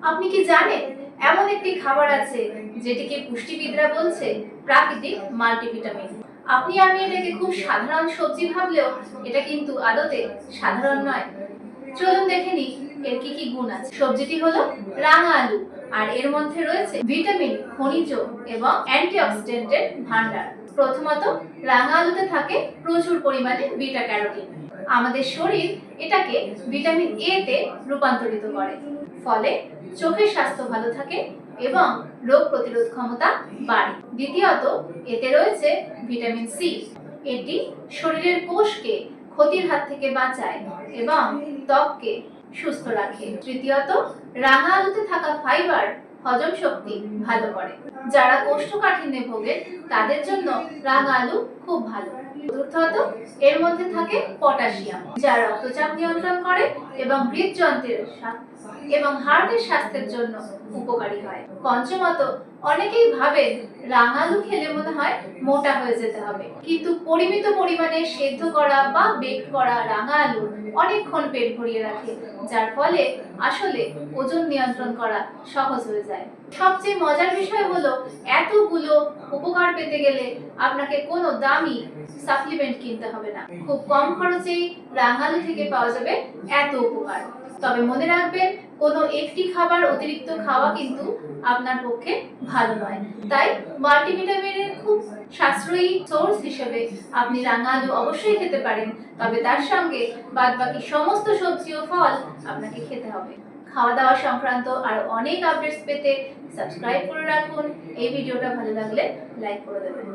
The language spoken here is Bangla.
আপনি কি জানেন এমন একটি খাবার আছে যেটিকে পুষ্টিবিদরা বলছে প্রাকৃতিক মাল্টিভিটামিন। আপনি আমি এটাকে খুব সাধারণ সবজি ভাবলেও এটা কিন্তু আদতে সাধারণ নয়। চলুন দেখে নিই এর কি কি গুণ আছে। সবজিটি হলো রাঙা আলু, আর এর মধ্যে রয়েছে ভিটামিন, খনিজ এবং অ্যান্টিঅক্সিডেন্টের ভান্ডার। প্রথমত, রাঙা আলুতে থাকে প্রচুর পরিমাণে বিটা ক্যারোটিন। আমাদের শরীর এটাকে ভিটামিন এ তে রূপান্তরিত করে, ফলে চোখের স্বাস্থ্য ভালো থাকে এবং রোগ প্রতিরোধ ক্ষমতা বাড়ে। দ্বিতীয়ত, এতে রয়েছে ভিটামিন সি। এটি শরীরের কোষকে ক্ষতির হাত থেকে বাঁচায় এবং ত্বককে সুস্থ রাখে। তৃতীয়ত, রাঙা আলুতে থাকা ফাইবার হজম শক্তি ভালো করে। যারা কোষ্ঠকাঠিন্যে ভোগে তাদের জন্য রাঙা আলু খুব ভালো। চতুর্থত, এর মধ্যে থাকে পটাশিয়াম, যা রক্তচাপ নিয়ন্ত্রণ করে এবং হৃদযন্ত্রের এবং হার্টের স্বাস্থ্যের জন্য উপকারী হয়। পঞ্চমত, অনেকেই ভাবেন রাঙা আলু খেলে মনে হয় মোটা হয়ে যেতে হবে, কিন্তু পরিমিত পরিমাণে সেদ্ধ করা বা বেক করা রাঙা আলু অনেকক্ষণ পেট ভরিয়ে রাখে, যার ফলে আসলে ওজন নিয়ন্ত্রণ করা সহজ হয়ে যায়। সবচেয়ে মজার বিষয় হলো এতগুলো উপকার পেতে গেলে আপনাকে কোনো দামি সাপ্লিমেন্ট কিনতে হবে না। খুব কম খরচেই রাঙা আলু থেকে পাওয়া যাবে এত উপকার। তবে মনে রাখবেন, কোনো একটি খাবার অতিরিক্ত খাওয়া কিন্তু আপনার পক্ষে ভালো নয়। তাই মাল্টিভিটামিনের খুব সাশ্রয়ী সোর্স হিসেবে আপনি রাঙা আলু অবশ্যই খেতে পারেন, তবে তার সঙ্গে বাদবাকি সমস্ত সবজি ও ফল আপনাকে খেতে হবে। খাওয়া দাওয়া সংক্রান্ত আর অনেক আপডেটস পেতে সাবস্ক্রাইব করে রাখুন। এই ভিডিওটা ভালো লাগলে লাইক করে দেবেন।